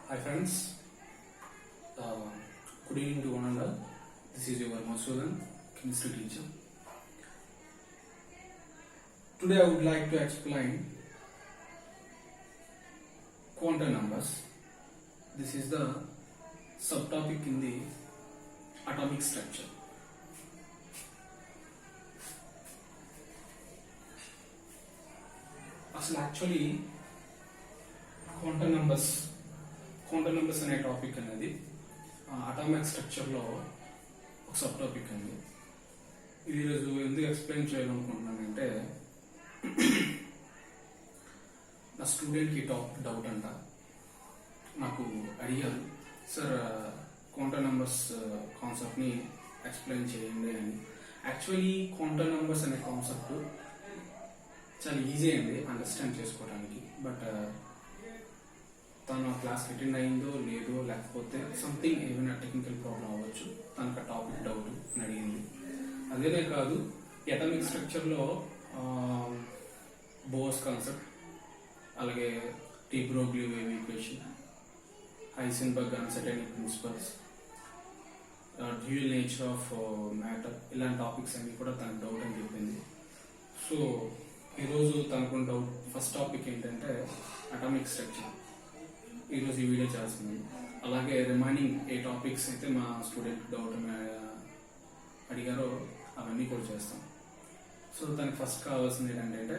Hi friends, good evening to one and all. This is your Masudan, chemistry teacher. Today I would like to explain quantum numbers. This is the subtopic in the atomic structure. Actually quantum numbers అనే topic అనేది atomic స్ట్రక్చర్లో ఒక sub topic అండి. ఇది ఈరోజు ఎందుకు explain చేయాలనుకుంటున్నానంటే నా స్టూడెంట్కి doubt అంట నాకు అడిగారు, సార్ క్వాంటమ్ నెంబర్స్ కాన్సెప్ట్ని ఎక్స్ప్లెయిన్ చేయండి అని. యాక్చువల్లీ క్వాంటమ్ నెంబర్స్ అనే కాన్సెప్ట్ చాలా ఈజీ అండి అండర్స్టాండ్ చేసుకోవడానికి. బట్ తను క్లాస్ అటెండ్ అయిందో లేదో, లేకపోతే సంథింగ్ ఏమైనా టెక్నికల్ ప్రాబ్లం అవ్వచ్చు, తనకు టాపిక్ డౌట్ అని అడిగింది. అదేనే కాదు, అటామిక్ స్ట్రక్చర్లో బోర్స్ కాన్సెప్ట్, అలాగే de Broglie wave equation, Heisenberg uncertainty principles, dual nature of matter, ఇలాంటి టాపిక్స్ అన్ని కూడా తనకు డౌట్ అని చెప్పింది. సో ఈరోజు తనకున్న డౌట్ ఫస్ట్ టాపిక్ ఏంటంటే అటామిక్ స్ట్రక్చర్. ఈరోజు ఈ వీడియో చేస్తున్నాను. అలాగే రిమైనింగ్ ఏ టాపిక్స్ అయితే మా స్టూడెంట్ డౌట్ అడిగారో అవన్నీ కూడా చేస్తాం. సో దానికి ఫస్ట్ కావాల్సింది ఏంటంటే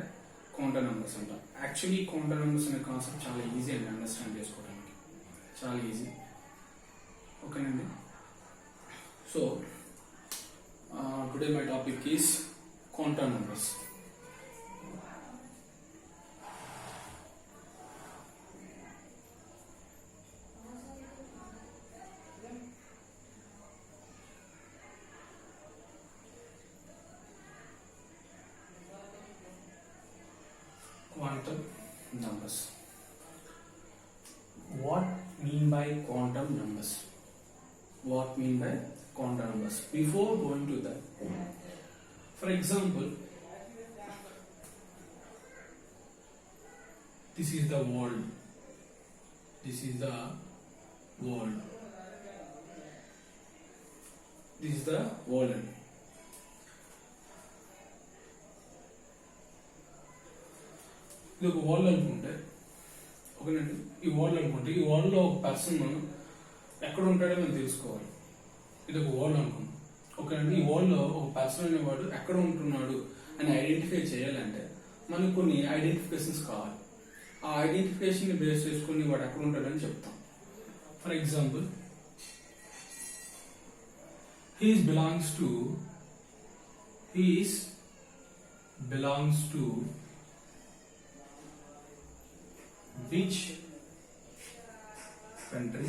క్వాంటమ్ నెంబర్స్ అంట. యాక్చువల్లీ క్వాంటమ్ నెంబర్స్ అనే కాన్సెప్ట్ చాలా ఈజీ అండి అండర్స్టాండ్ చేసుకోవడానికి, చాలా ఈజీ. ఓకేనండి. So today my topic is quantum numbers. Quantum numbers. What mean by quantum numbers? What mean by quantum numbers? Before going to that, for example, this is the world. This is the world. This is the world. ఇది ఒక world అనుకుంటే, ఓకేనండి, ఈ world అనుకుంటే ఈ వరల్డ్లో ఒక person ఎక్కడ ఉంటాడో మనం తెలుసుకోవాలి. ఇది ఒక వరల్డ్ అనుకుంటాం, ఓకేనండి. ఈ వరల్డ్లో ఒక పర్సన్ అనేవాడు ఎక్కడ ఉంటున్నాడు అని ఐడెంటిఫై చేయాలంటే మనకు కొన్ని ఐడెంటిఫికేషన్స్ కావాలి. ఆ ఐడెంటిఫికేషన్ బేస్ చేసుకుని వాడు ఎక్కడ ఉంటాడని చెప్తాం. For example, he's belongs to which country?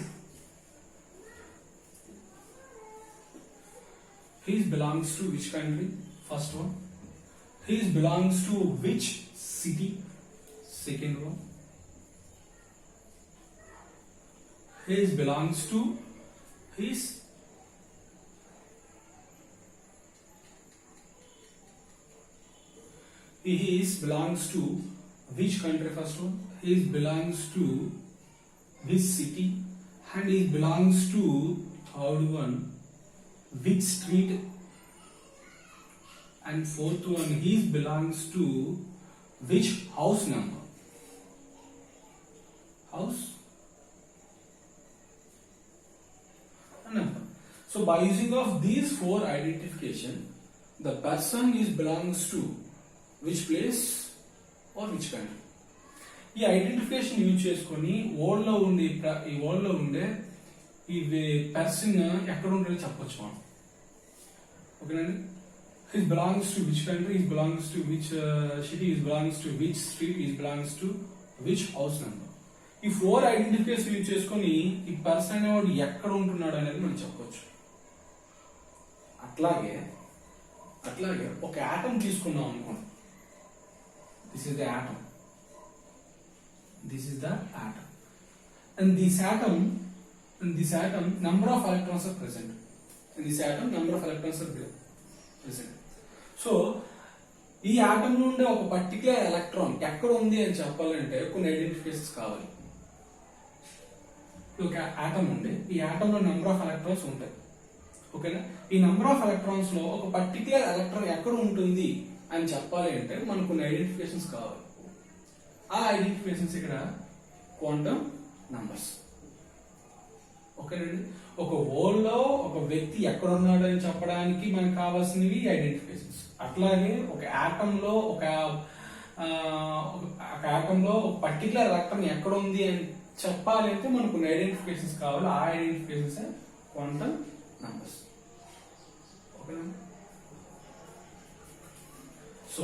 His belongs to which country? First one. His belongs to which city? Second one. His belongs to his belongs to which country? First one. He belongs to which city, and he belongs to third one which street, and fourth one he belongs to which house number. House number. So by using of these four identification, the person belongs to which place or which country. ఈ identification use చేసుకొని world లో ఉండే ఈ person ఎక్కడ ఉంటాడో చెప్పొచ్చు మనం, ఓకేనండి. His belongs to which country, his belongs to which city, his belongs to which street, his belongs to which house number. ఈ ఫోర్ ఐడెంటిఫికేషన్ యూజ్ చేసుకొని ఈ పర్సన్ అనేవాడు ఎక్కడ ఉంటున్నాడు అనేది మనం చెప్పొచ్చు. అట్లాగే ఒక ఆటం తీసుకున్నాం అనుకోండి. This is the atom. This is the atom, and this atom number of electrons are present. In this atom number of electrons are present. So ఈ ఆటం నుండి ఒక పర్టికులర్ ఎలక్ట్రాన్ ఎక్కడ ఉంది అని చెప్పాలంటే కొన్ని ఐడెంటిఫికేషన్స్ కావాలి. ఒక ఆటమ్ ఉంది, ఈ ఆటమ్ లో నెంబర్ ఆఫ్ ఎలక్ట్రాన్స్ ఉంటాయి. ఓకేనా, ఈ నెంబర్ ఆఫ్ ఎలక్ట్రాన్స్ లో ఒక పర్టికులర్ ఎలక్ట్రాన్ ఎక్కడ ఉంటుంది అని చెప్పాలి అంటే మనకు కొన్ని ఐడెంటిఫికేషన్స్ కావాలి. ఆ ఐడెంటిఫికేషన్స్ ఇక్కడ క్వాంటమ్ నంబర్స్. ఓకేనండి, ఒక వరల్డ్ లో ఒక వ్యక్తి ఎక్కడ ఉన్నాడు అని చెప్పడానికి మనకు కావాల్సినవి ఐడెంటిఫికేషన్స్. అట్లాగే ఒక ఆటమ్ లో ఒక పర్టికులర్ ఎలక్ట్రాన్ ఎక్కడ ఉంది అని చెప్పాలి అంటే మనకు కొన్ని ఐడెంటిఫికేషన్స్ కావాలి. ఆ ఐడెంటిఫికేషన్స్ క్వాంటమ్ నంబర్స్. ఓకేనా, so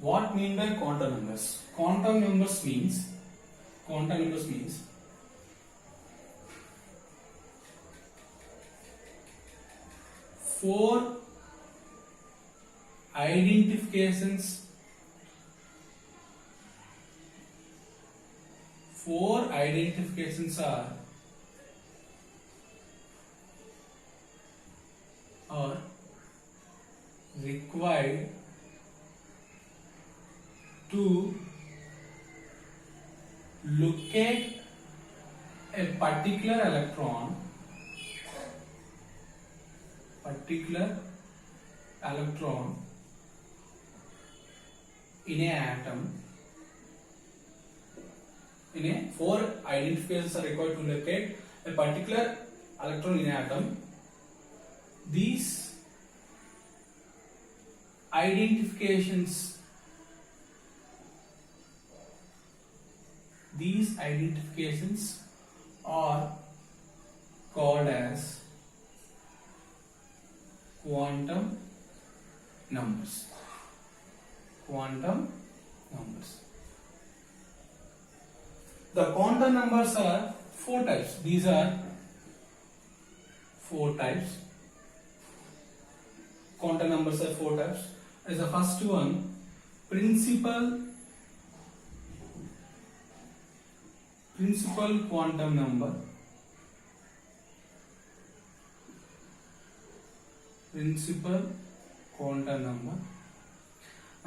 what mean by quantum numbers? Quantum numbers means 4 identifications are required to locate a particular electron in a atom. Four identifications are required to locate a particular electron in an atom. These identifications are called as quantum numbers. The quantum numbers are 4 types. These are 4 types. Quantum numbers are 4 types. As the first one, principal quantum number.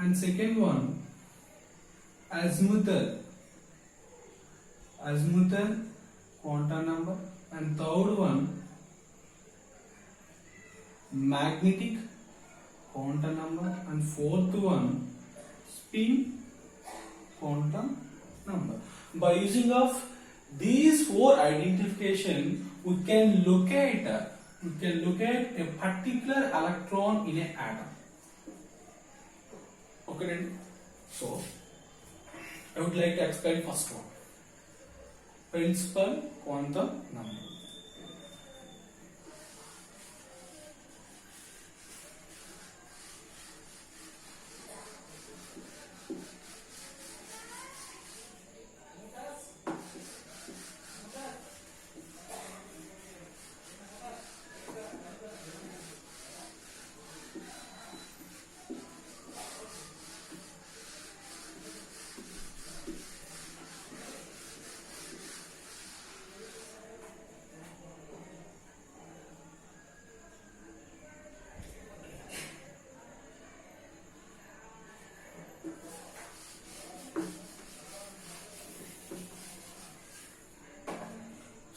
And second one, azimuthal quantum number. And third one, magnetic quantum number. And fourth one, spin quantum number. By using of these 4 identification, we can locate a particular electron in an atom. Okay, so I would like to explain first one, principal quantum number.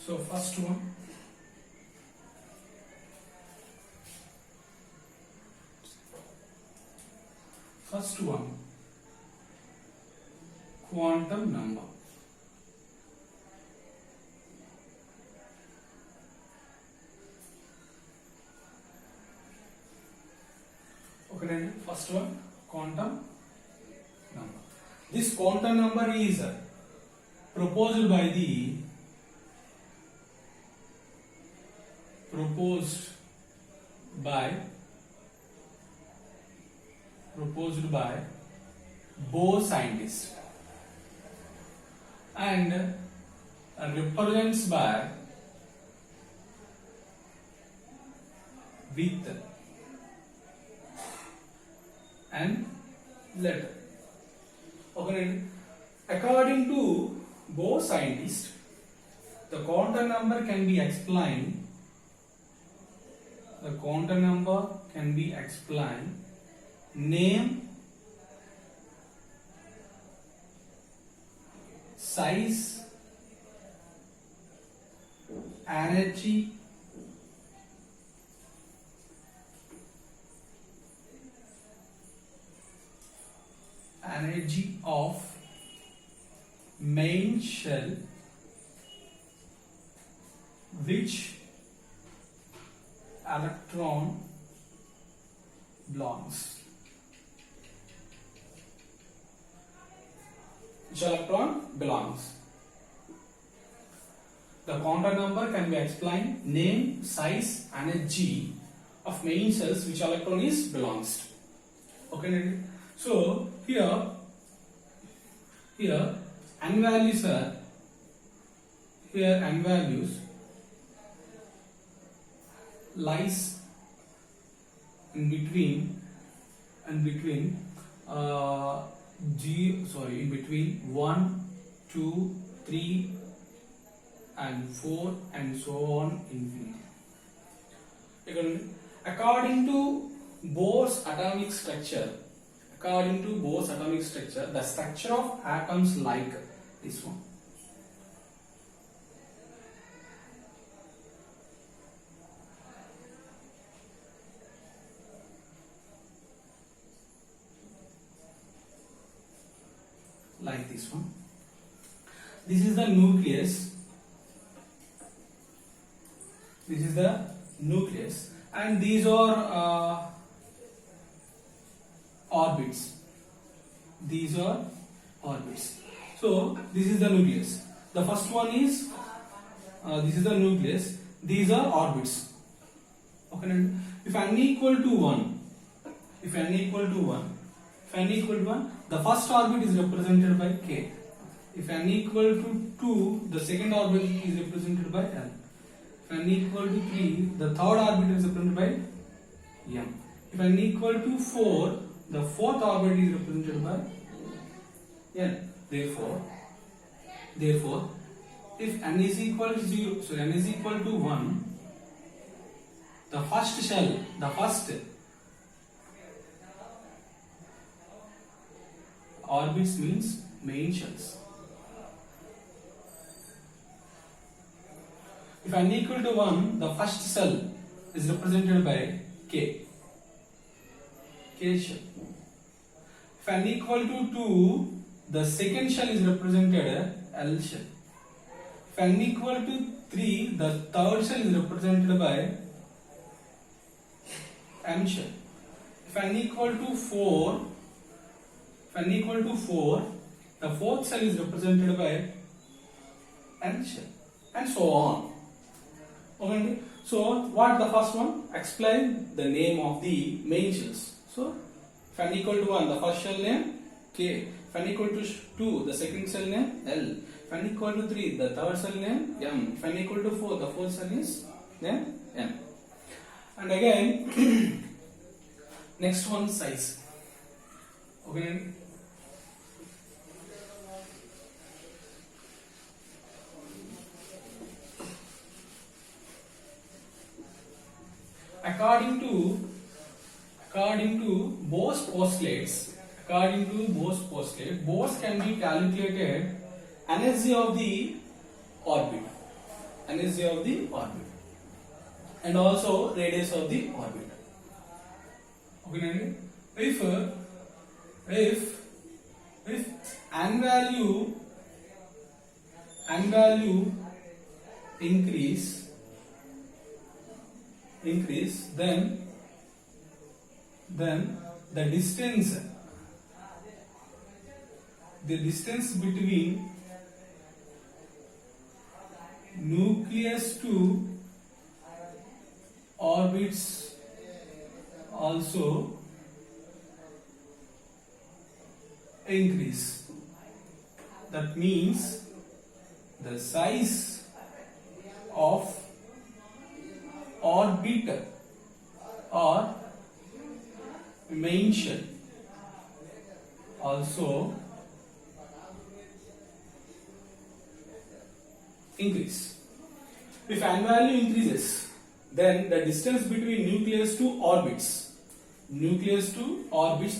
So first one, quantum number. Okay, first one, quantum number. This quantum number is proposed by Bohr scientist and represents by with and letter. Okay, according to Bohr scientist, the quantum number can be explained The quantum number can be explained. Name, size, energy, of main shell which electron belongs. Which electron belongs. The quantum number can be explained. Name, size, energy of main cells which electron is belongs. Okay. So here n values are n values lies in between in between 1, 2, 3 and 4 and so on infinity. According to Bohr's atomic structure, the structure of atoms like this one. Like this one. This is the nucleus. And these are orbits. So this is the nucleus. The first one is this is the nucleus. These are orbits. Okay. If n equal to 1, the first orbit is represented by K. If n equal to 2, the second orbit is represented by L. If n equal to 3, the third orbit is represented by M. If n equal to 4, the fourth orbit is represented by N. Therefore, if n is equal to 0, so n is equal to 1, the first shell, orbits means main shells. If n equal to 1, the first cell is represented by K shell. If n equal to 2, the second shell is represented L shell. If n equal to 3, the third shell is represented by M shell. If n equal to 4, the fourth cell is represented by N shell, and so on. Okay. So what the first one? Explain the name of the main shells. So if n equal to 1, the first shell name K. If n equal to 2, the second cell name L. If n equal to 3, the third cell name M. If n equal to 4, the fourth cell is name M. And again, next one, size. Okay. According to Bohr's postulates, Bohr's can be calculated energy of the orbit, and also radius of the orbit. Okay, if n value increase, then the distance between nucleus to orbits also increase. That means the size of orbit or main shell also increase. If n value increases, then the distance between nucleus to orbits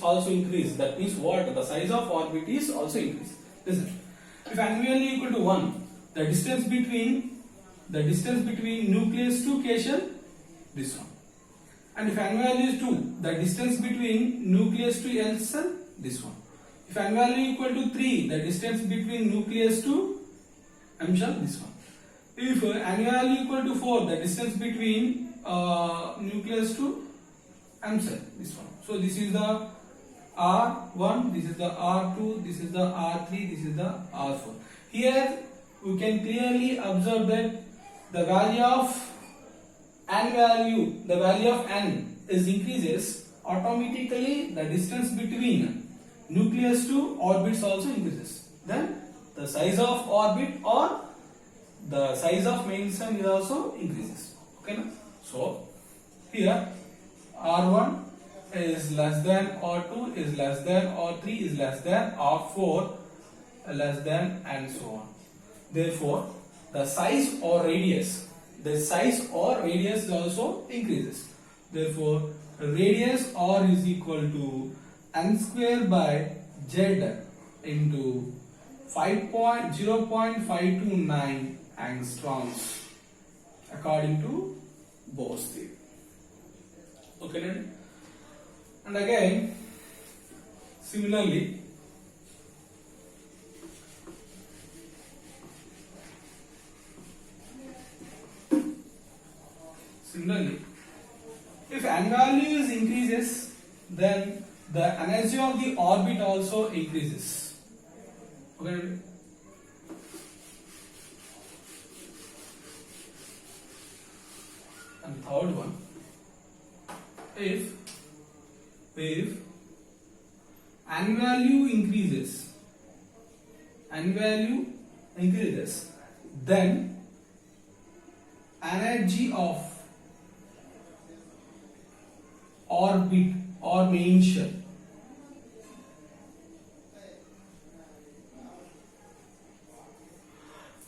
also increase. That means what? The size of orbit is also increased. Listen, if n value equal to 1, the distance between nucleus to cation, this one. And if n value is 2, the distance between nucleus to L cell, this one. If n value equal to 3, the distance between nucleus to M shell, this one. If n value equal to 4, the distance between nucleus to M cell, this one. So this is the R1, this is the R2, this is the R3, this is the R4. Here we can clearly observe that the value of n is increases, automatically the distance between nucleus to orbits also increases. Then the size of orbit or the size of main cell is also increases. Okay, na? So here R1 is less than R2 is less than R3 is less than R4 less than and so on. Therefore, the size or radius also increases. Therefore, radius R is equal to n square by z into 0.529 angstroms according to Bohr's theory. Okay, and again similarly if n value is increases, then the energy of the orbit also increases. Okay. And third one, if n value increases, then energy of orbit or main shell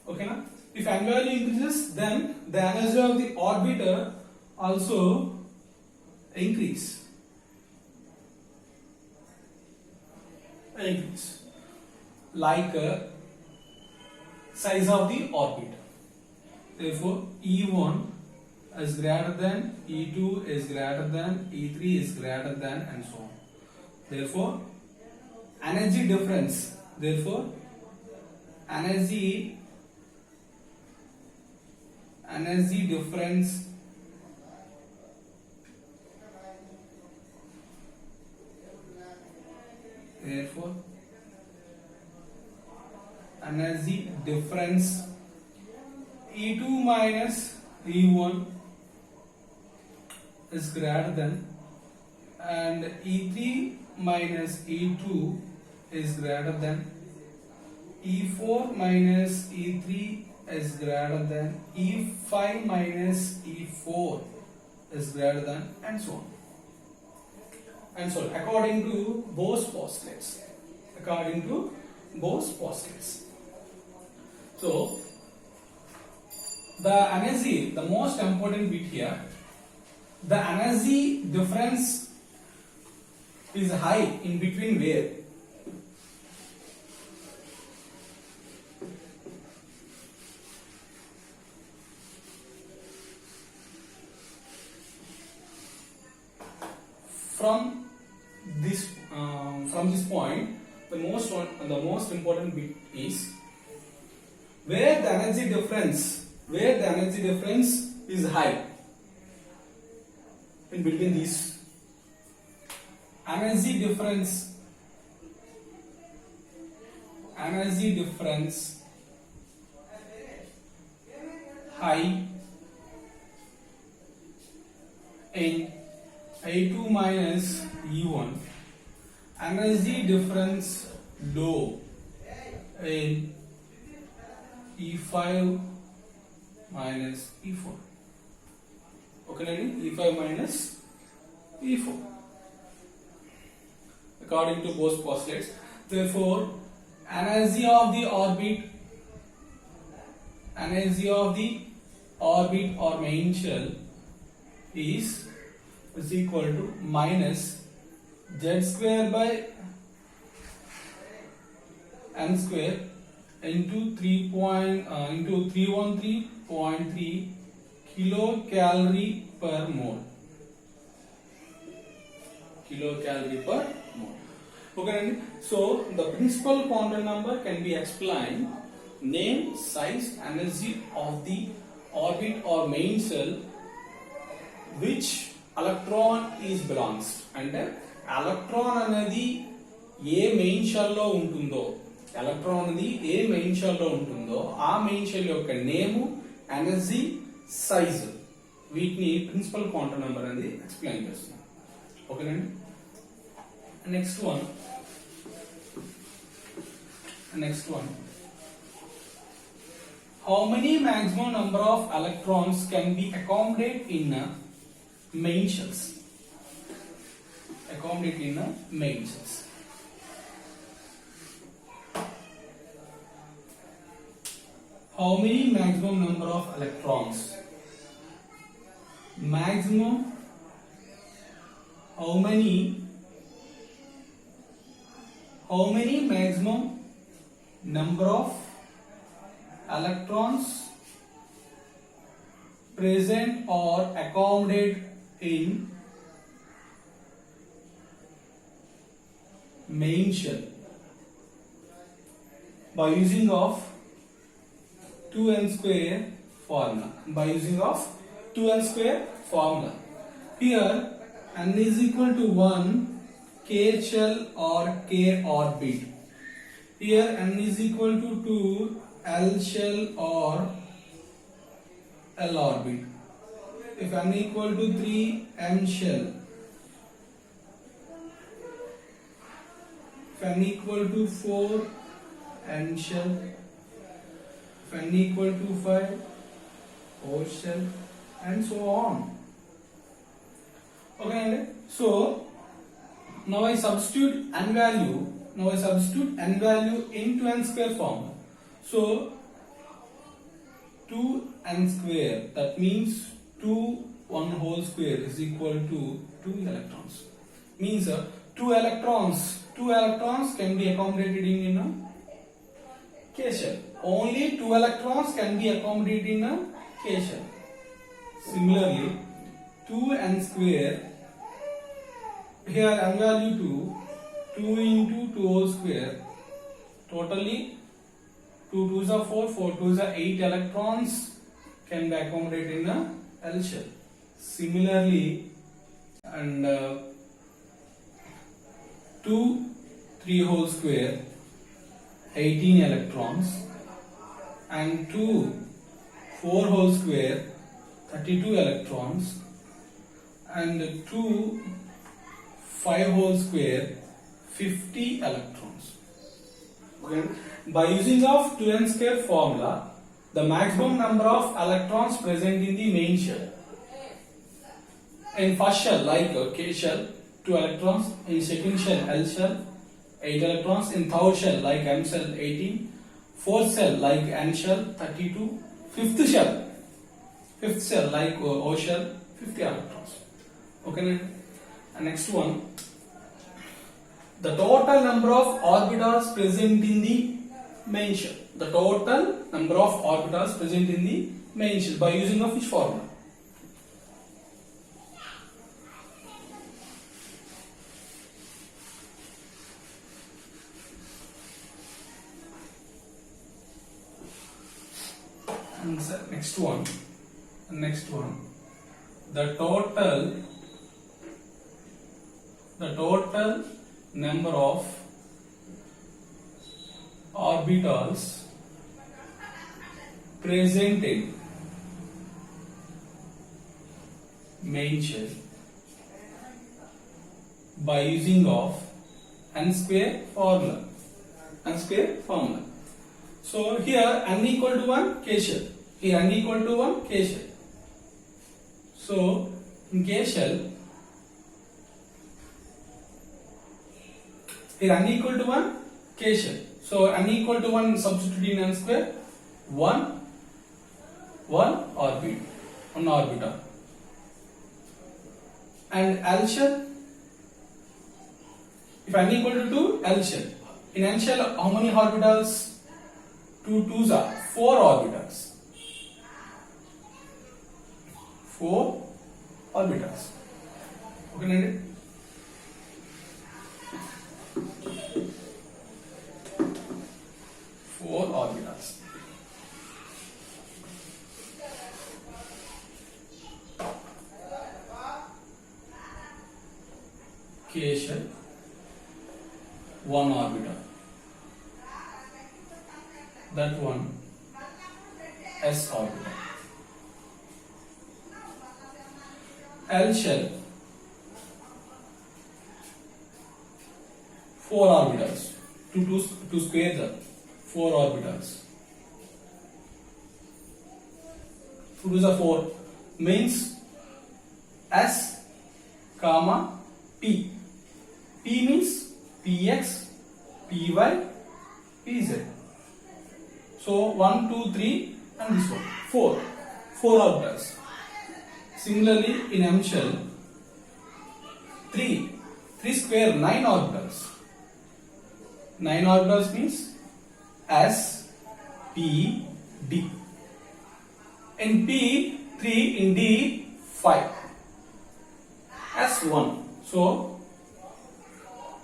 okay na? If n value increases, then the energy of the orbiter also increase. Like size of the orbit. Therefore, E1 is greater than, E2 is greater than, E3 is greater than, and so on. Therefore, energy difference. Therefore, energy difference therefore energy difference E2 minus E1 is greater than, and E3 minus E2 is greater than, E4 minus E3 is greater than, E5 minus E4 is greater than, and so on. And so according to Bohr's postulates. So the energy, the most important bit here, the energy difference is high in between where? From this point, the most important bit is where the energy difference is high in between these. Energy difference high in A2 minus E1, energy difference low in E5 minus E4. Okay, E5 minus E4. According to Bohr's postulates, therefore, energy of the orbit or main shell is equal to minus z square by n square into 313.3 kilocalorie per mole. Kilocalorie per mole. Okay, so the principal quantum number can be explained: name, size, energy of the orbit or main shell which electron is belongs. అంటే electron అనేది ఏ main shell లో ఉంటుందో, electron అనేది ఏ main shell లో ఉంటుందో ఆ main shell యొక్క name, energy, size, వీటిని ప్రిన్సిపల్ క్వాంటం నెంబర్ అనేది ఎక్స్ప్లెయిన్ చేస్తున్నాం. ఓకేనండి. Next one how many maximum number of electrons can be accommodated in main shells? Accommodate in main shells. How many maximum number of electrons? Maximum. How many maximum number of electrons present or accommodated in main shell by using of 2n square formula. By using of 2n square formula. Here n is equal to 1 k shell or k orbit. Here n is equal to 2 L shell or L orbit. If n equal to 3 M shell. If n equal to 4 N shell. If n equal to 5 O shell, and so on. Okay, so now I substitute n value. Into n square form. So 2n square, that means 2 1 whole square is equal to 2 electrons. Means 2 electrons can be accommodated in a k shell. Only 2 electrons can be accommodated in a k shell. Similarly, 2n square, here n value 2 into 2 whole square, totally 2 2s are 4, 4 2s are 8 electrons can be accommodated in a L shell. Similarly, and 2 3 whole square 18 electrons, and 2 4 whole square 32 electrons, and 2 5 whole square 50 electrons. Okay. By using of 2n square formula, the maximum number of electrons present in the main shell. In first shell, like K shell, 2 electrons. In second shell, L shell, 8 electrons. In third shell, like M shell, 18. Fourth shell, like N shell, 32. Fifth shell, like O shell, 50 electrons. Okay. And next one, the total number of orbitals present in the main shell. The total number of orbitals present in the main shell by using of which formula? And next one, the total number of orbitals present in main shell by using of n square formula. So here n equal to 1 k shell. Here n equal to 1 k shell. So in k shell, here n equal to 1 k shell. So n equal to 1, substitute in n square, 1 orbital. And L shell, if n equal to 2, L shell. In N shell, how many orbitals? 2 2s are 4 orbitals. 4 orbitals. Okay, Nandi? Four orbitals. K shell, 1 orbital. That one, S orbital. L shell, 4 orbitals. 2 squares are 4 orbitals. 2 to the 4 means S, comma P. P means Px, Py, Pz. So 1, 2, 3 and this one 4 orbitals. Similarly in M shell, 3 square 9 orbitals. 9 orbitals means S, P, D. In P 3, in D 5. S 1. So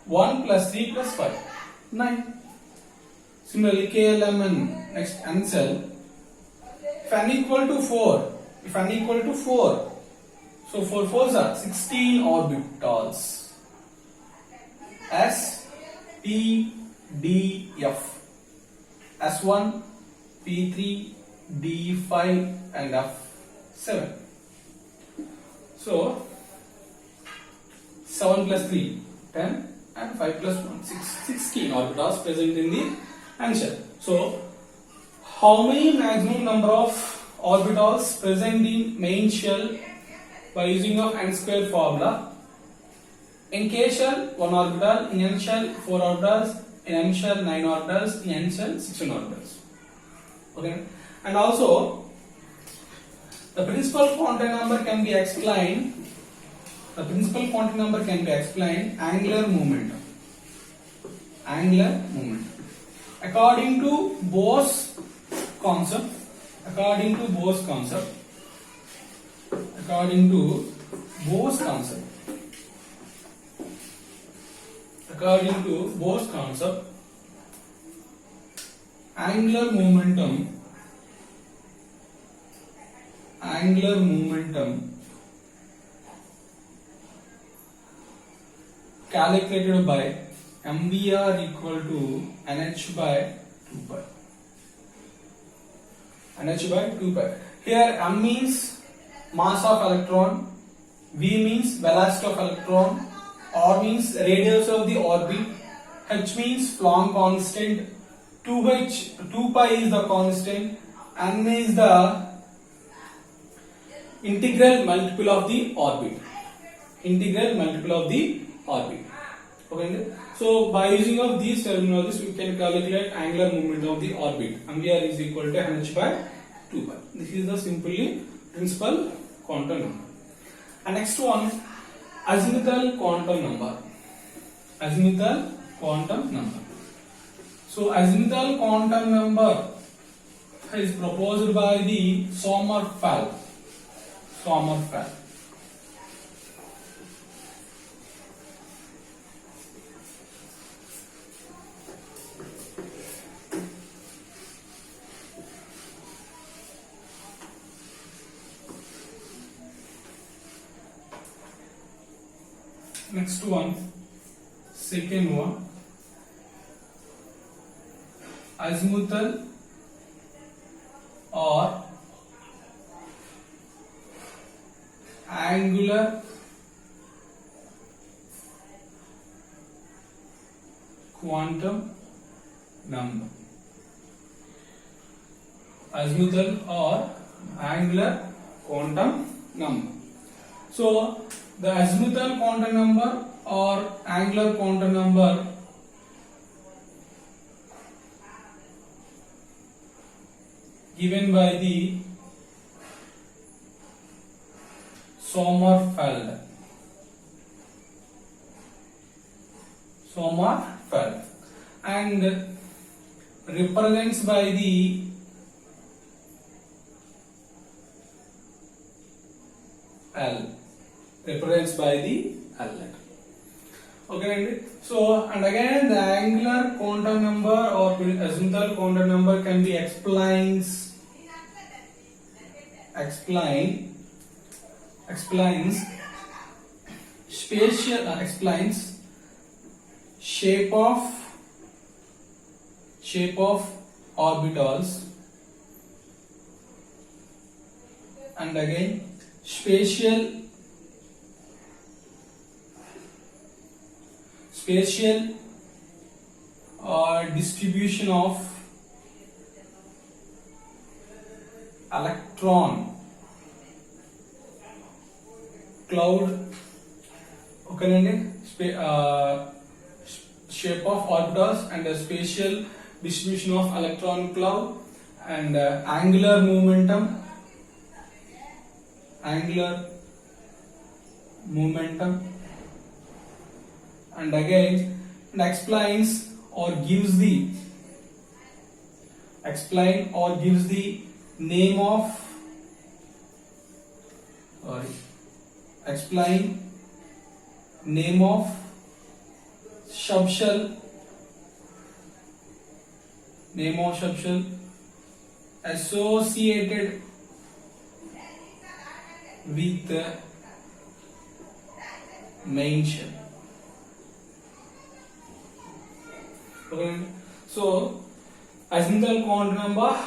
1 plus 3 plus 5, 9. Similarly, KLM and next N cell. If n equal to 4, so 4 4s are 16 orbitals. S, P, D, F. S1, P3, D5 and F7. So 7 plus 3, 10 and 5 plus 1, 16 orbitals present in the N shell. So how many maximum number of orbitals present in main shell by using of n square formula? In K shell 1 orbital, in N shell 4 orbitals, in M shell 9 orbitals, in N shell 16 orbitals. Okay, and also the principal quantum number can be explained. The principal quantum number can be explained angular momentum. Angular momentum. According to Bose concept, according to Bose concept, angular momentum calculated by mvr equal to nh by 2 pi. nh by 2 pi. Here m means mass of electron, v means velocity of electron, r means radius of the orbit, h means Planck constant, 2 pi is the constant, n is the integral multiple of the orbit. Okay, so by using of these terminologies we can calculate angular momentum of the orbit. mvr is equal to nh by 2 pi. This is the simply principal quantum number. And next one, azimuthal quantum number. So azimuthal quantum number is proposed by the Sommerfeld. Next one, second one, azimuthal or angular quantum number. Azimuthal or angular quantum number. So the azimuthal quantum number or angular quantum number given by the Sommerfeld. Sommerfeld, and represents by the L, represents by the L letter. Okay, so and again the angular quantum number or azimuthal quantum number can be explains spatial explains shape of orbitals, and again spatial distribution of electron cloud. Okay, shape of orbitals and the spatial distribution of electron cloud, and angular momentum and again it explains or gives the name of subshell associated with the main shell. Okay, so azimuthal quantum number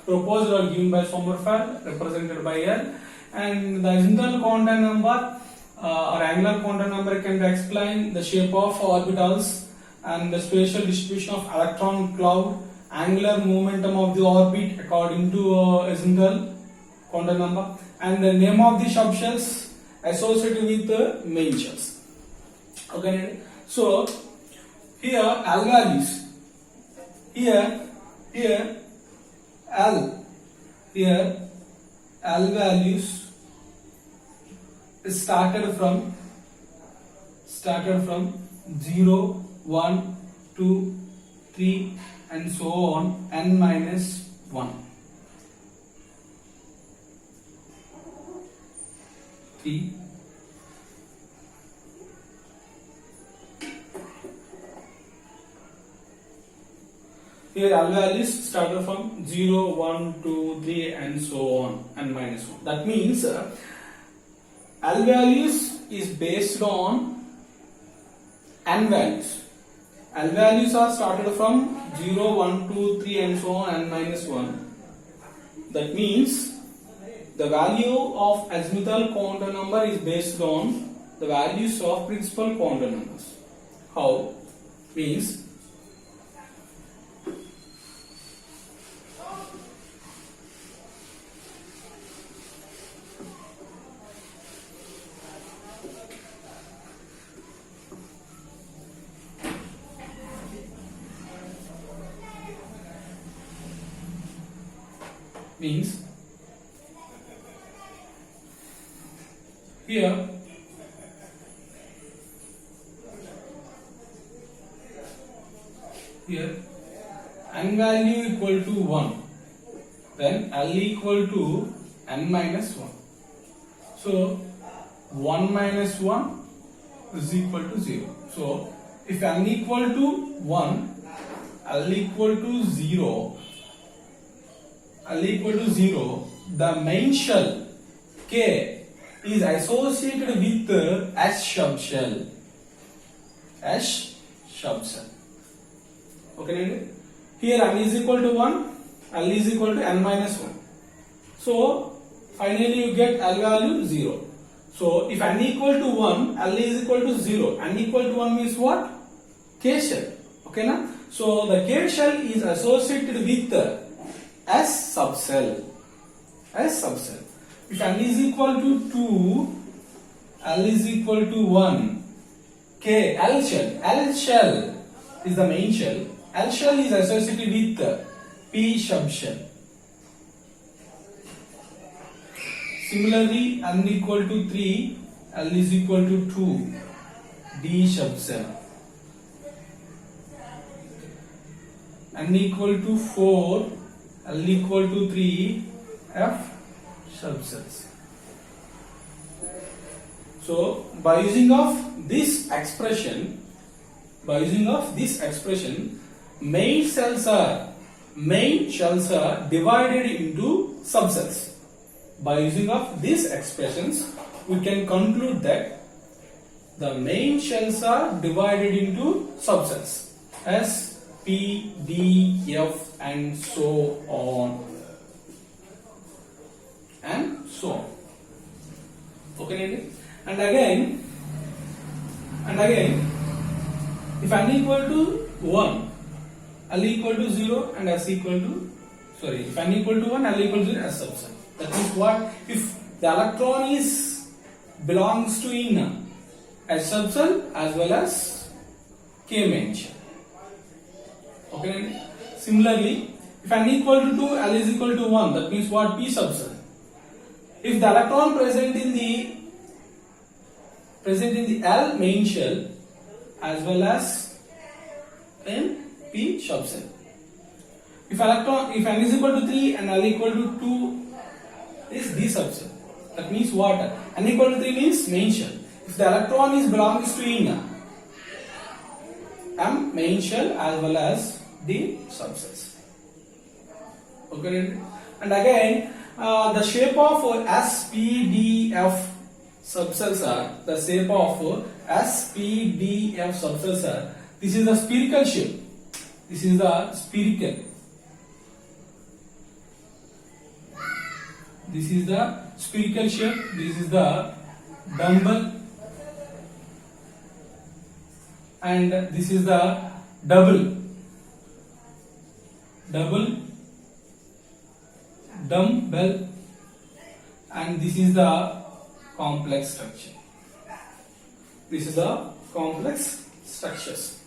proposed or given by Sommerfeld, represented by L, and the azimuthal quantum number or angular quantum number can explain the shape of orbitals and the spatial distribution of electron cloud, angular momentum of the orbit according to azimuthal quantum number, and the name of the subshells associated with the main shells. Okay, so here L values, here L values started from 0, 1, 2, 3 and so on, n minus 1, 3, here L values started from 0, 1, 2, 3 and so on, n minus 1. That means L values is based on n values. L values are started from 0, 1, 2, 3 and so on, n minus 1. That means the value of azimuthal quantum number is based on the values of principal quantum numbers. How? Means here n value equal to 1, then L equal to n minus 1. So 1 minus 1 is equal to 0. So if n equal to 1, L equal to 0, the main shell K is associated with S subshell. Okay, here n is equal to 1, L is equal to n minus 1. So finally you get L value 0. So if n equal to 1, L is equal to 0. N equal to 1 means what? K shell. Okay, na? So the K shell is associated with S subshell. If n is equal to 2, L is equal to 1, K, L shell is the main shell. L shell is associated with P subshell. Similarly, n equal to 3, L is equal to 2, D subshell. n equal to 4, L equal to 3, F subcells. So by using of this expression, main shells are divided into subcells. By using of these expressions, we can conclude that the main shells are divided into subcells S, P, D, F, and so on. Okay, and again, if n equal to 1, L equal to 0, and S equal to, if n equal to 1, L equal to 0, S subcell. That means what? If the electron belongs to in S subcell as well as K main shell. Okay. Similarly, if n equal to 2, L is equal to 1, that means what? P subcell. If the electron present in the L main shell as well as in P subcell. If n is equal to 3 and L equal to 2 is D subcell. That means what? N equal to 3 means main shell. If the electron belongs to in M main shell as well as D subcells. Okay, and again the shape of SPDF subcells are this is the spherical shape. This is the spherical. This is the spherical shape. This is the dumbbell, and this is the double dumbbell, and this is the complex structure. This is the complex structures.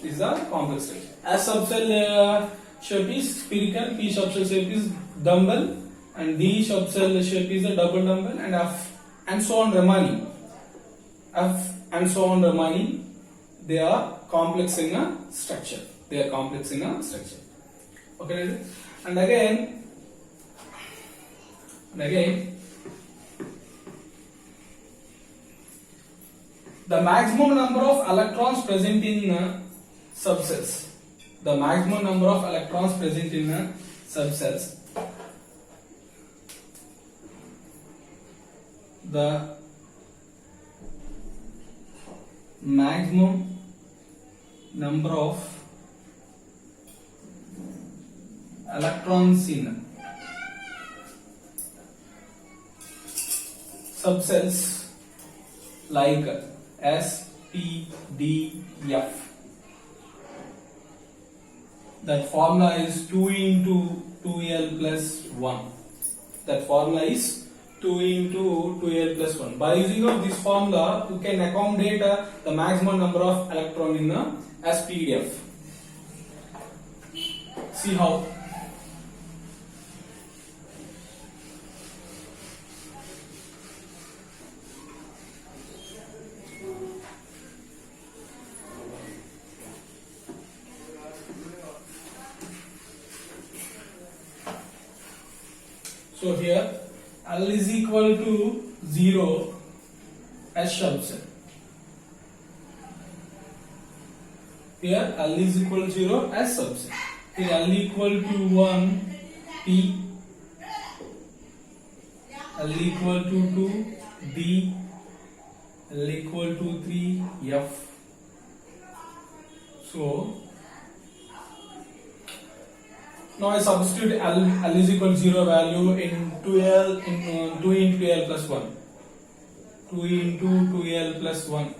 This is the complex structure. S subcell shape is spherical, P subcell shape is dumbbell, and D subcell shape is a double dumbbell, and F and so on remaining. They are complex in a structure. Okay, and again, the maximum number of electrons present in subcells. The maximum number of electrons present in subcells. The maximum number of electrons in subcells like S, P, D, F. That formula is 2 into 2L plus 1. That formula is 2 into 2L plus 1. By using of this formula, you can accommodate the maximum number of electron in SPDF. See how? So here L is equal to 0 S subcell. Here L is equal to 0 S subcell. Here L equal to 1 P, L equal to 2 D, L equal to 3 F. So now I substitute L is equal to 0 value in 2L in 2 into 2L plus 1. 2 into 2L plus 1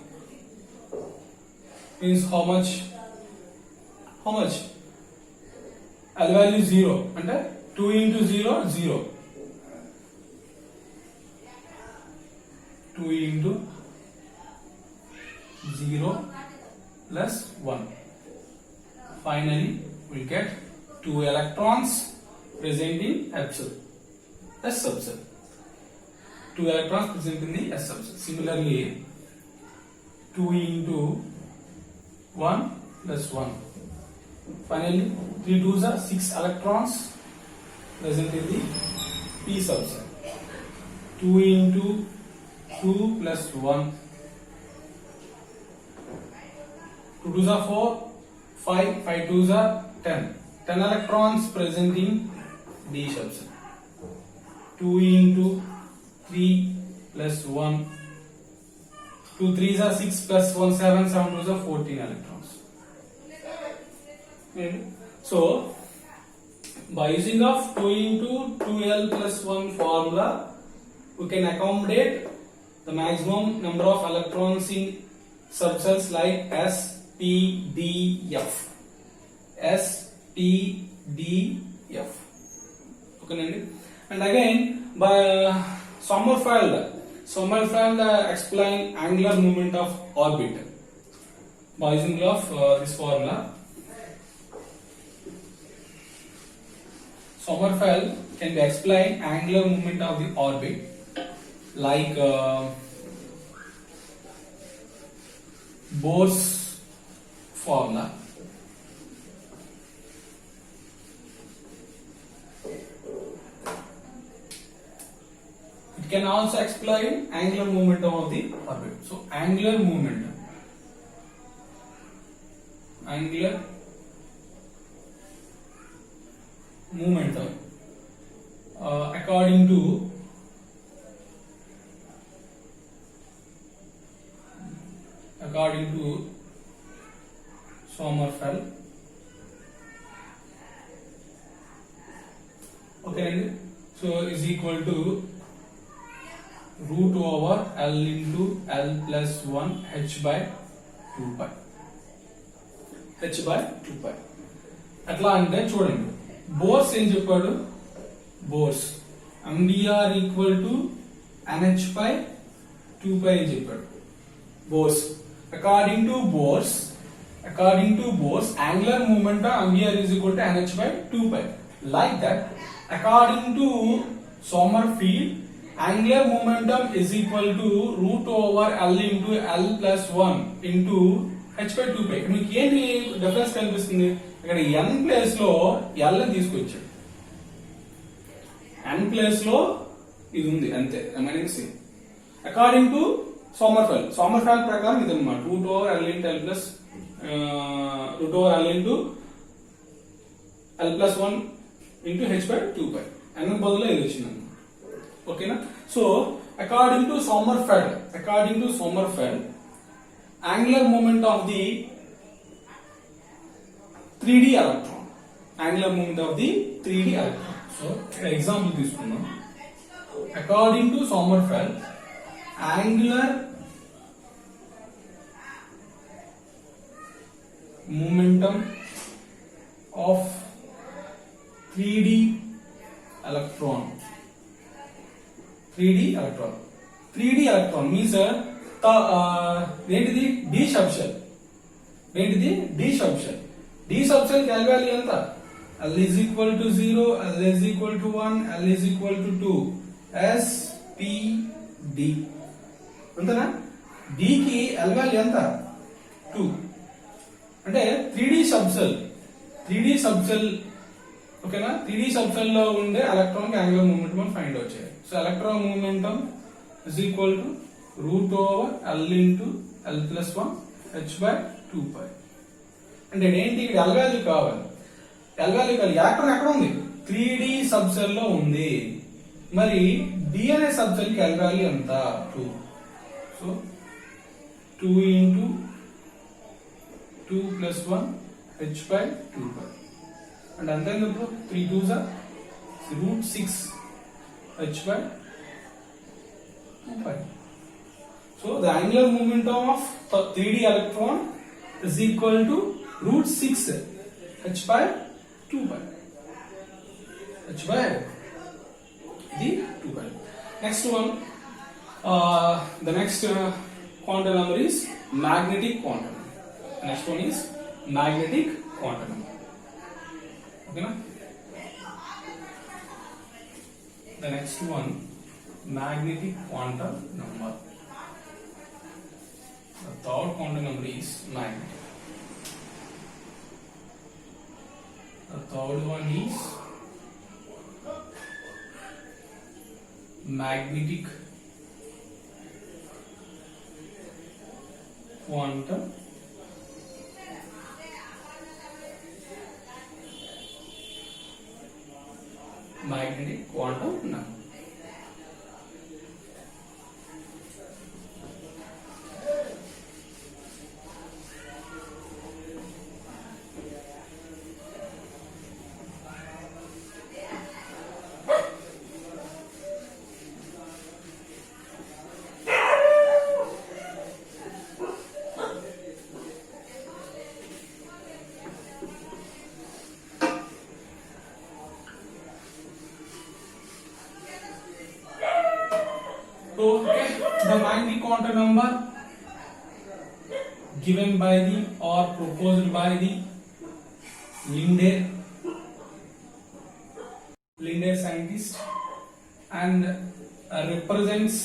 means how much? How much? L value 0 and 2 into 0 0. 2 into 0 plus 1. Finally, we get 2 electrons present in S subcell. 2 electrons present in the S subcell. Similarly, 2 into 1 plus 1. Finally, 3 2s are 6 electrons present in the p subcell. 2 into 2 plus 1. 2 2s are 4, 5, 5 2s are 10. 10 electrons present in D subcell. 2 into 3 plus 1. 2 3s are 6 plus 1 7, 7 2s are 14 electrons. So, by using of 2 into 2l plus 1 formula, we can accommodate the maximum number of electrons in subcells like S, P, D, F. S, P, D, F. Okay, and again by Sommerfeld explain angular movement of orbit by using of this formula. Sommerfeld can be explained angular movement of the orbit like Bohr's formula. It can also explain angular momentum of the orbit. So angular momentum according to Sommerfeld. Okay, so is equal to root over L into L plus 1 h by 2 pi. h by 2 pi. అట్లా అంటే చూడండి Bohr's ఏం చెప్పాడు Bohr's MBR equal to NH by 2 pi అని చెప్పాడు Bohr's according to Bohr's angular momentum MBR is equal to NH by 2 pi. Like that, according to Sommerfeld, angular momentum is equal to root over L into L plus 1 into h by 2 pi. మీకు ఏంటి difference కనిపిస్తుంది ఇక్కడ n place లో L ని తీసుకొచ్చాడు n place లో ఇది ఉంది అంతే remaining same according to Sommerfeld ప్రకారం ఇది అన్నమాట root over L into L plus root over L into L plus 1 into h by 2 pi n బదులు ఇది వచ్చింది ఓకేనా so according to Sommerfeld angular moment of the 3D electron so example తీసుకుందాం according to Sommerfeld angular momentum of 3D electron means ఏంటిది D subshell కి value ఎంత L is equal to 0 L is equal to 1 L is equal to 2 S P D అంతేనా D కి L value ఎంత 2 అంటే 3D subcell ఓకేనా 3D subcell లో ఉండే ఎలక్ట్రాన్ కి యాంగులర్ మొమెంటం అని ఫైండ్ అవుట్ చేయాలి so electron momentum is equal to root over L into L plus 1 h by 2 pi అంటే ఏంటి ఇక్కడ L వాల్యూ కావాలి ఎలక్ట్రాన్ ఎక్కడ ఉంది 3D subcell లో ఉంది మరి D అనే subcell కి L వాల్యూ ఎంత 2 so 2 into 2 plus 1 h by 2 pi and then the 3 2s are root 6 h by 2 pi. So the angular momentum of 3D electron is equal to root 6 h by 2 pi. h by the 2 pi. Next one, the next quantum number is magnetic quantum. Next one is magnetic quantum number. Okay na? The next one, magnetic quantum number. The third quantum number is magnetic. The third one is magnetic quantum number. Okay, the magnetic quantum number given by the or proposed by the Linde scientist and represents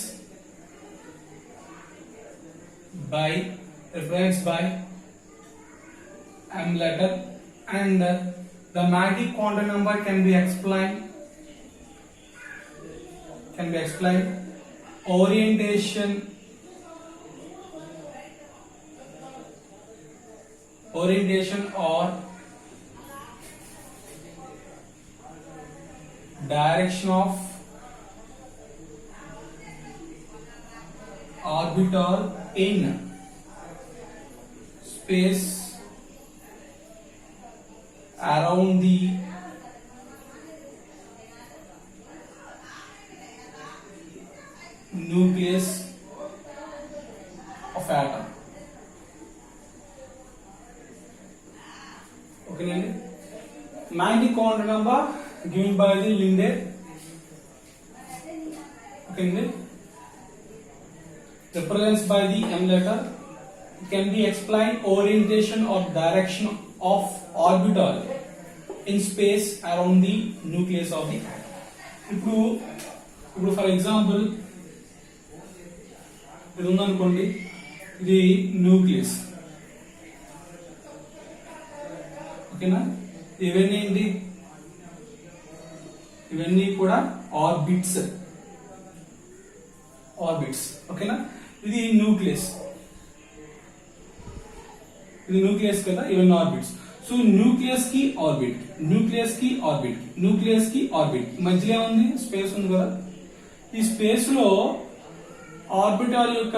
by M letter, and the magnetic quantum number can be explained orientation or direction of orbital in space around the nucleus of atom. Okay, magnetic quantum number given by the Linde. Okay, represents by the M letter. It can be explained orientation or direction of orbital in space around the nucleus of the atom. ఇప్పుడు for example ఇది ఉందనుకోండి, ఇది nucleus. ఓకేనా, ఇవన్నీ ఏంటి? ఇవన్నీ కూడా orbits. ఓకేనా, ఇది న్యూక్లియస్ కదా, ఇవన్నీ ఆర్బిట్స్. సో న్యూక్లియస్ కి ఆర్బిట్ మధ్యలో ఉంది స్పేస్ ఉంది కదా. ఈ స్పేస్ లో ఆర్బిటాల్ యొక్క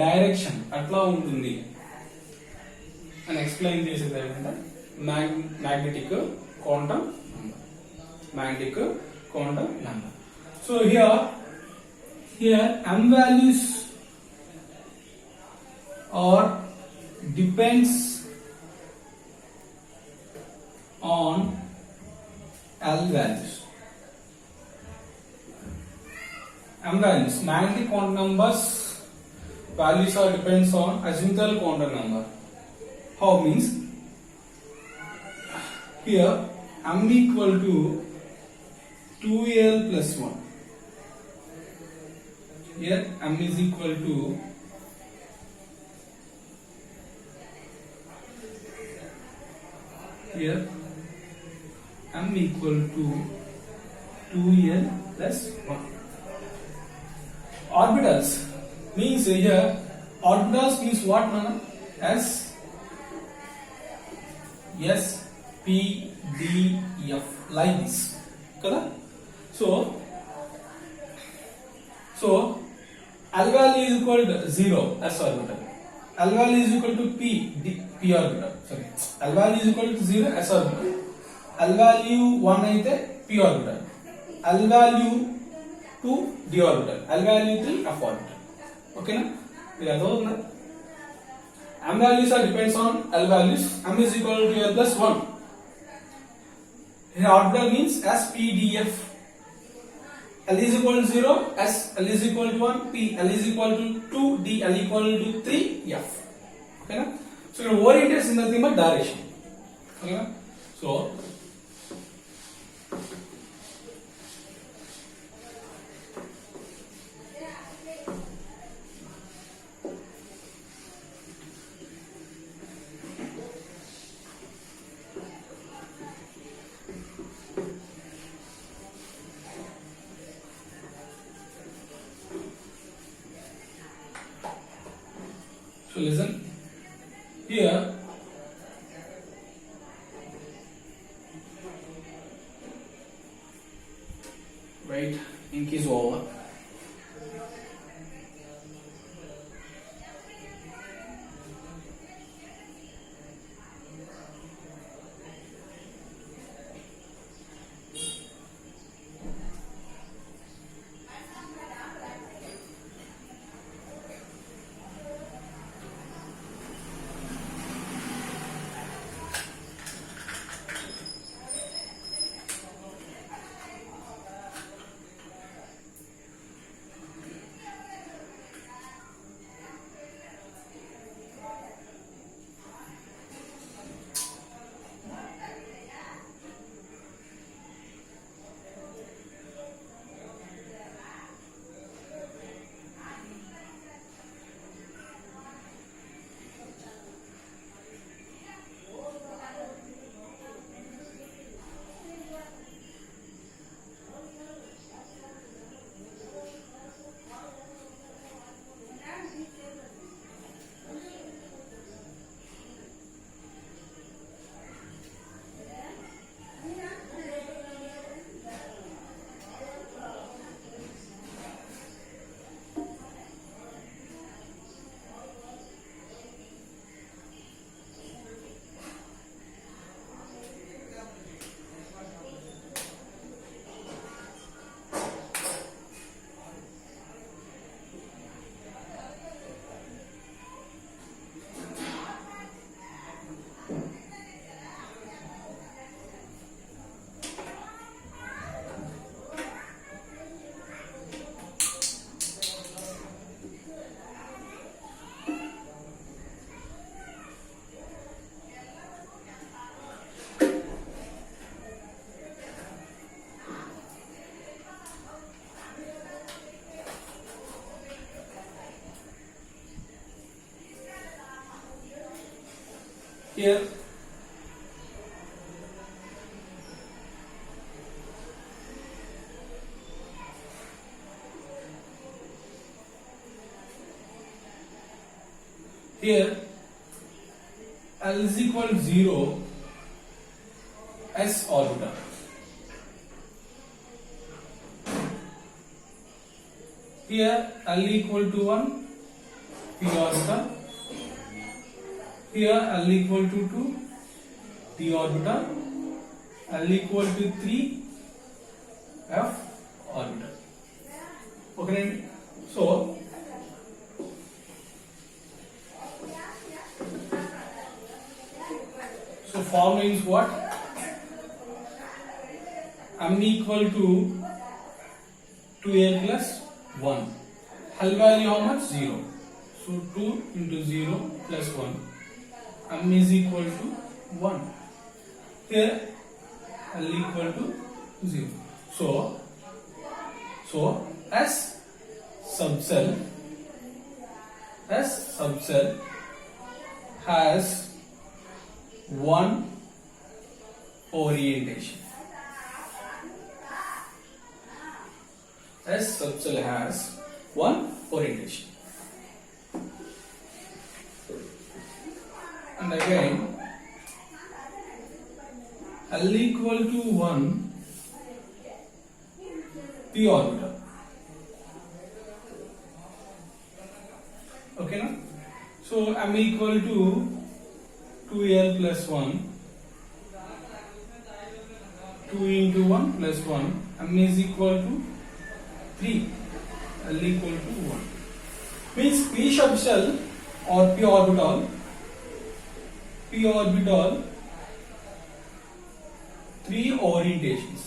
డైరెక్షన్ అట్లా ఉంటుంది అని ఎక్స్ప్లెయిన్ చేసేది ఏంటంటే magnetic quantum number. So here M values are depends on L values. M values, magnetic quantum numbers values are depends on azimuthal quantum number. How means here M equal to 2L plus 1. Here M is equal to M equal to 2L plus 1. Orbitals means here orbitals means what man? S, P, D, F like this. Kada? So L value is equal to 0 S orbital. L value is equal to P orbital. Sorry, L value is equal to 0 S orbital. L value 1 అయితే P orbital. L value 2 D orbital. L value 3 F orbital. Okay na? ఇది అర్థమవుతుందా? M values are depends on L values. M is equal to L plus 1. Here orbital means S, P, D, F. L is equal to 0, S, L is equal to 1, P, L is equal to 2, D, L equal to 3, F. Okay na? So your orientation is nothing but direction. Okay na? So listen here. Wait, ink is over. Here L is equal to 0 s orbital. Here L equal to 1 p orbital. Here L equal to 2 p orbital. L equal to 3 f orbital. Okay, so form means what? M equal to 2L plus 1. L value how much? 0. So 2 into 0 plus 1. M is equal to 1. Here L equal to 0. So S subcell has one orientation. S subcell has one orientation. And again L equal to 1 p orbital. Okay, now so M equal to 2L plus 1, 2 into 1 plus 1, M is equal to 3, L equal to 1. Means P subshell or P orbital, 3 orientations.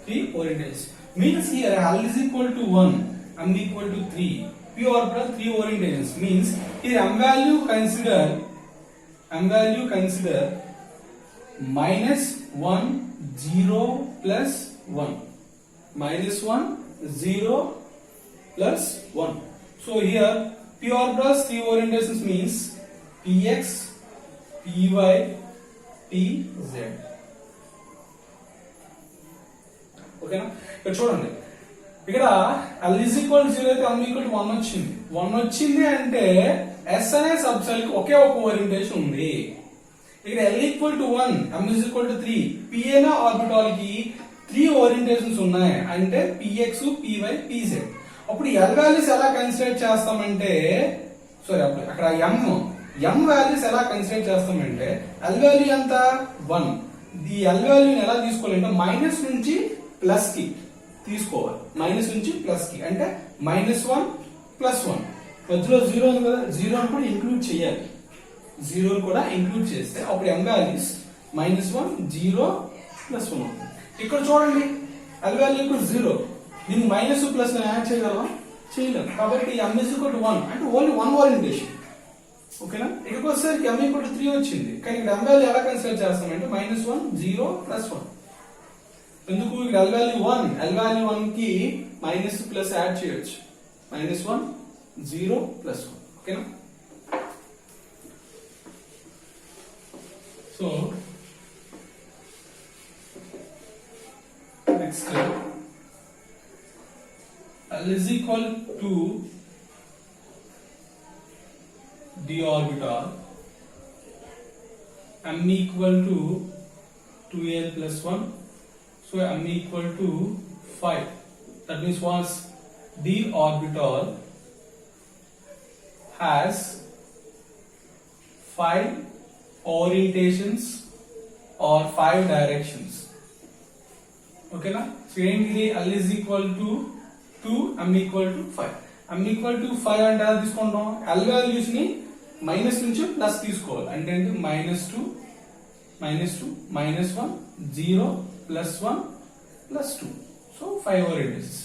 3 orientations. Means here L is equal to 1, M equal to 3. P orbital 3 orientations means here M value consider minus 1 0 plus 1, minus 1 0 plus 1. So here P orbitals 3 orientations means Px, Py, Pz. Okay, ఇక్కడ చూడండి ఇక్కడ L is equal to 0 అయితే M equal to 1 వచ్చింది. 1 వచ్చింది అంటే S అనే sub cell కి ఒకే ఒక ఓరియంటేషన్ ఉంది. ఇక్కడ L equal to 1, M is equal to 3, P అనే ఆర్బిటాల్ కి 3 ఓరియంటేషన్స్ ఉన్నాయి అంటే Px, Py, Pz. అప్పుడు L వాల్యూస్ ఎలా కన్సిడర్ చేస్తామంటే సారీ అక్కడ M వాల్యూస్ ఎలా కన్సిడర్ చేస్తామంటే L వాల్యూ ఎంత 1. ఈ L వాల్యూని ఎలా తీసుకోవాలంటే మైనస్ నుంచి ప్లస్ కి తీసుకోవాలి. మైనస్ నుంచి ప్లస్ కి అంటే -1 +1 మధ్యలో 0 ఉంది కదా, 0 కూడా ఇంక్లూడ్ చేయాలి. 0 కూడా ఇంక్లూడ్ చేస్తే అప్పుడు M వాల్యూస్ -1 0 +1 అవుతుంది. ఇక్కడ చూడండి L వాల్యూ = 0, దీనికి మైనస్ ప్లస్ యాడ్ చేయగలమా? చేయలేం. కాబట్టి M = 1 అంటే ఓన్లీ 1 ఓరియంటేషన్. ఓకేనా? ఇక్కడికి వచ్చేసరికి M = 3 వచ్చింది. కానీ ఇక్కడ M వాల్యూ ఎలా కన్సిడర్ చేస్తామంటే -1 0 +1. ఎందుకు? ఇక్కడ L వాల్యూ 1, L వాల్యూ 1 కి మైనస్ ప్లస్ యాడ్ చేయొచ్చు. -1 0 +1. ఓకేనా? So next L is equal to d orbital, M equal to 2l plus 1, so M equal to 5. That means once d orbital has 5 orientations or 5 directions. Okay na? So L is equal to 2, M equal to 5. M equal to 5 అంటే ఎలా తీసుకుంటాం? L values ని minus నుంచి plus తీసుకోవాలి. అంటే ఏంటి? -2 -1 0 +1 +2. So 5 orientations.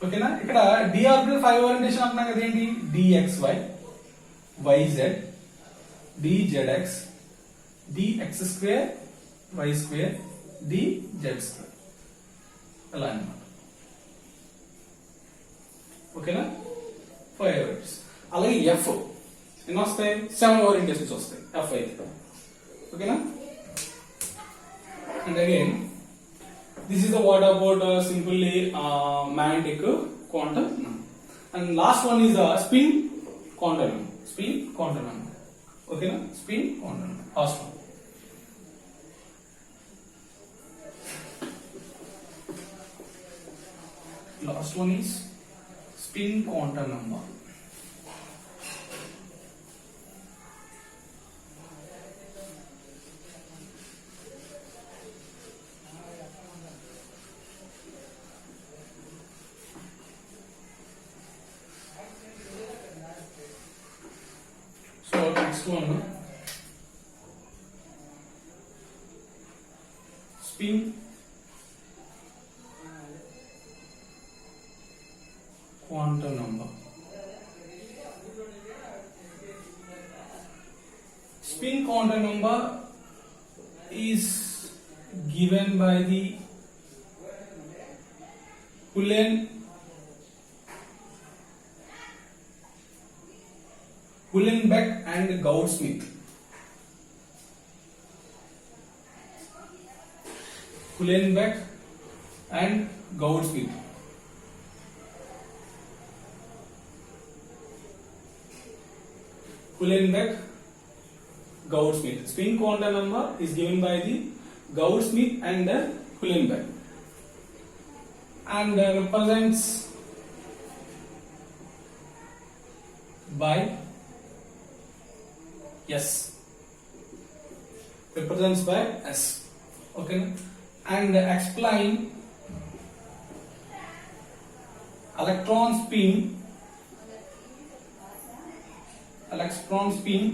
ఓకేనా? ఇక్కడ d ఆర్బిటల్ 5 ఓరియంటేషన్ అంటున్నాం కదా, ఏంటి? dxy, yz, dzx, dx2, y2, dz2 అలా అన్నమాట. ఓకేనా? 5 ఓరియంటేషన్స్. అలాగే F ఎన్ని వస్తాయి? 7 ఓరియంటేషన్స్ వస్తాయి F అయితే. ఓకేనా? And again this is the what about simply magnetic quantum number. And last one is spin quantum number. Spin quantum number. Okay na? Spin quantum number. Last one. Last one is spin quantum number. So next one, spin quantum number. Spin quantum number is given by the Uhlenbeck and Gaudsmith. Uhlenbeck and Gaudsmith. Uhlenbeck, Gaudsmith. Spin quantum number is given by the Gaudsmith and Uhlenbeck, and represents by S. Represents by S. Okay, and explain electron spin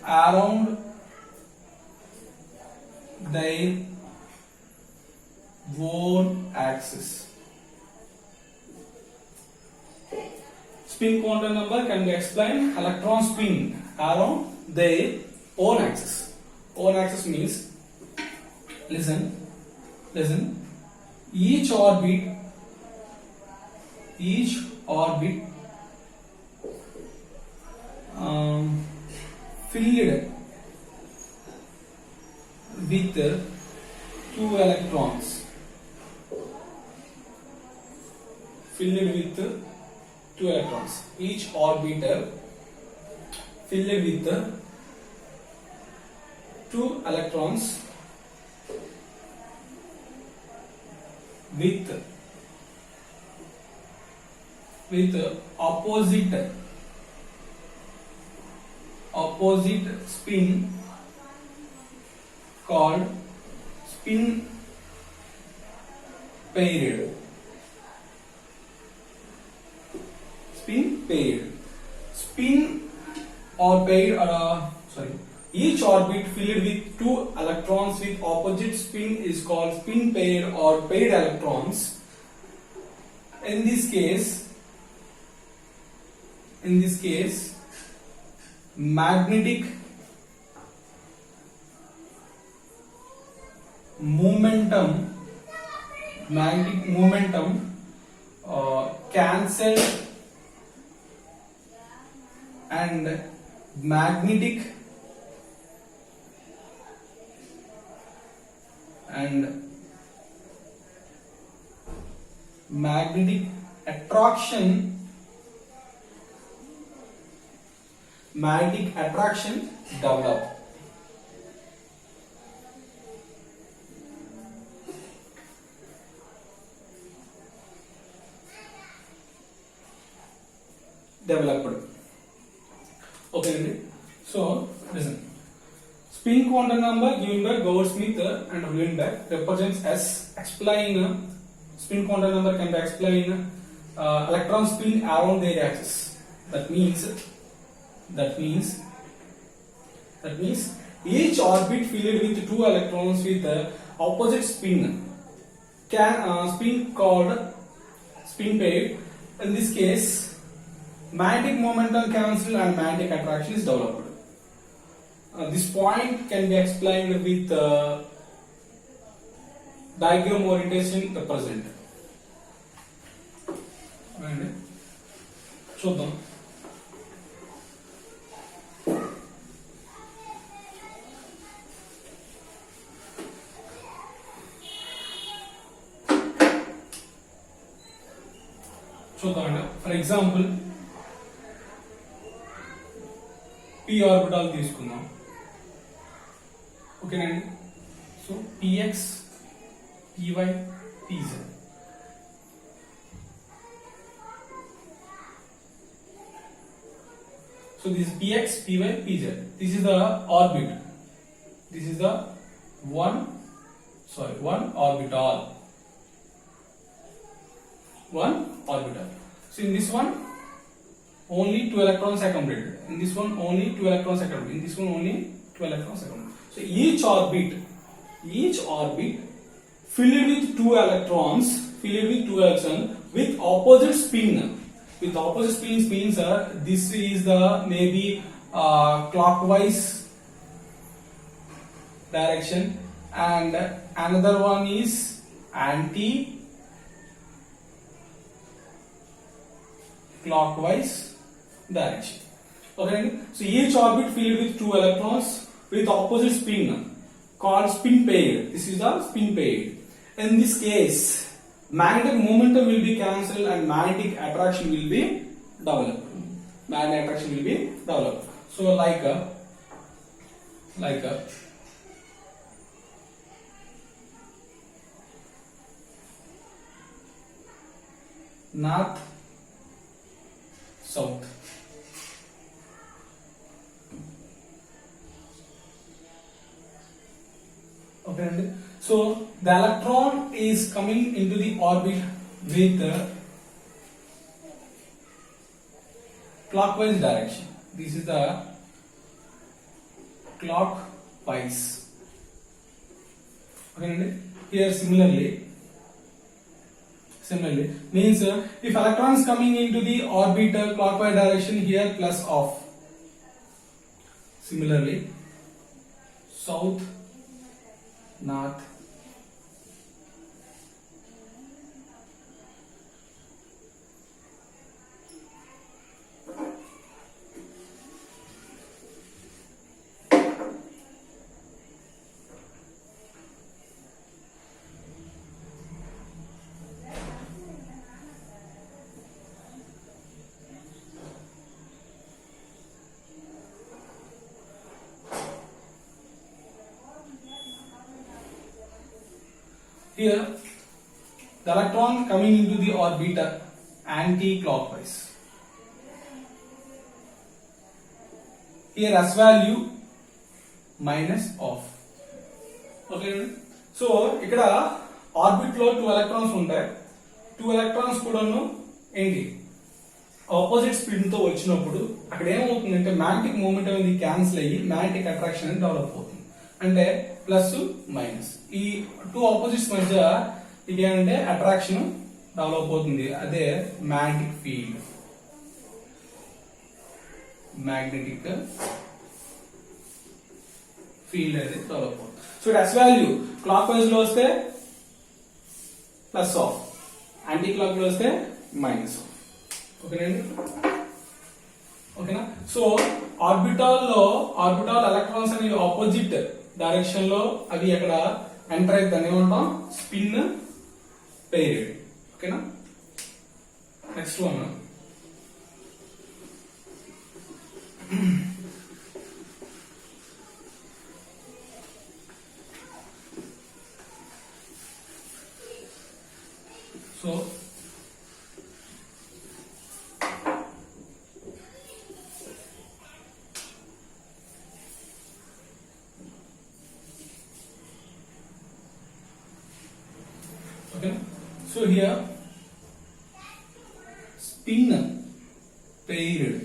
around their own axis. Spin quantum number can be explained electron spin around their own axis. Own axis means, listen, each orbit filled with 2 electrons. filled with two electrons. Each orbital filled with two electrons with opposite spin called spin paired. Spin or paired, each orbit filled with two electrons with opposite spin is called spin paired or paired electrons. In this case, magnetic momentum cancelled and magnetic attraction develop. Okay, so listen. Spin quantum number given by Gauss-Smith and Uhlenbeck represents S. Explain spin quantum number can be explained electron spin around their axis. That means each orbit filled with two electrons with opposite spin spin called spin paired. In this case, magnetic momentum cancel and magnetic attraction is developed. This point can be explained with diagram orientation represent. చూద్దాం. For example p orbital తీసుకుందాం. ఓకేనండి. So px py pz. So this is px py pz. This is the orbit. This is the one orbital. So in this one only 2 electrons accommodated. In this one only 2 electrons accommodated. In this one only 2 electrons accommodated. So each orbit filled with 2 electrons with opposite spin. With opposite spin means this is the maybe clockwise direction and another one is anti-clockwise direction. Okay, so each orbit filled with 2 electrons with opposite spin called spin paired. This is the spin paired. In this case, magnetic momentum will be cancelled and magnetic attraction will be developed. So like a north south. Okay, so the electron is coming into the orbit with clockwise direction. This is the clockwise. Okay, here similarly means if electrons coming into the orbit clockwise direction, here plus off. Similarly, south, north, Here, the electron coming into the orbiter anti-clockwise. Here S value minus of. Okay. So ఇక్కడ orbit లో 2 electrons ఉంటాయి. 2 electrons కూడాను ఏంటి opposite speed తో వచ్చినప్పుడు అక్కడ ఏమవుతుందంటే magnetic moment అనేది క్యాన్సిల్ అయ్యి మ్యాగ్నెటిక్ అట్రాక్షన్ అనేది డెవలప్ అవుతుంది. అంటే ప్లస్ మైనస్ ఈ 2 ఆపోజిట్స్ మధ్య ఇదేంటంటే అట్రాక్షన్ డెవలప్ అవుతుంది. అదే మ్యాగ్నెటిక్ ఫీల్డ్. మ్యాగ్నెటిక్ ఫీల్డ్ అనేది డెవలప్ అవుతుంది. So S value clock wise లో వస్తే ప్లస్ ఆఫ్, యాంటీ క్లాక్ లో వస్తే మైనస్ ఆఫ్. ఓకేనండి. ఓకేనా. సో ఆర్బిటాల్ ఎలక్ట్రాన్స్ అనేవి ఆపోజిట్ డైరెక్షన్ లో అవి అక్కడ ఎంటర్ అయితే దాన్ని ఏమంటాం స్పిన్ పెయిర్. ఓకేనా. Next one so okay, so here spin paired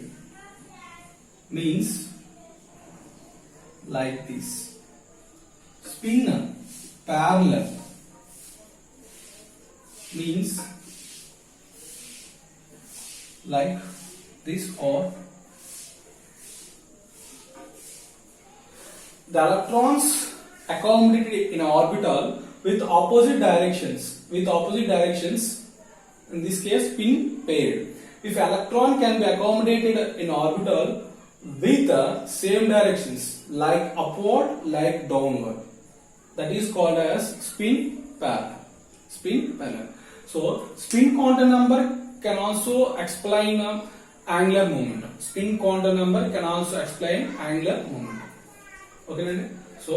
means like this. Spin parallel means like this, or the electrons accommodated in orbital with opposite directions, in this case spin paired. If electron can be accommodated in orbital with same directions like upward, like downward, that is called as spin parallel. So spin quantum number can also explain angular momentum. Spin quantum number can also explain angular momentum. Okay, so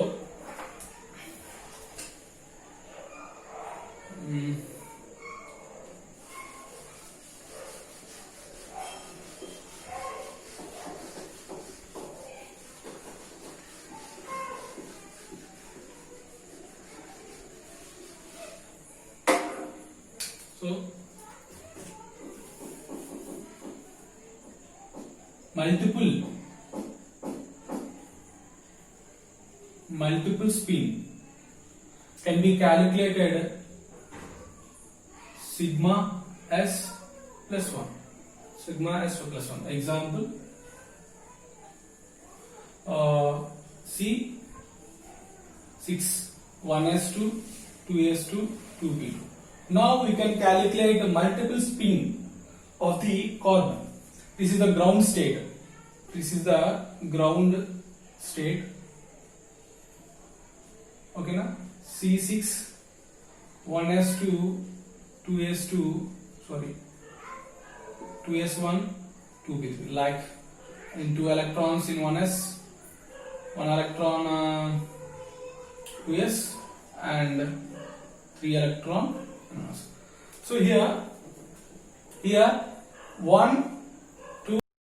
multiple spin can be calculated sigma s plus 1. Example, C6 1s2 2s2 2p2. Now we can calculate the multiple spin of the carbon. This is the ground state. Okay, na? C6 1s2 2s2 2s1 2p3, like in 2 electrons in 1s, 1 electron 2s and 3 electron. So here 1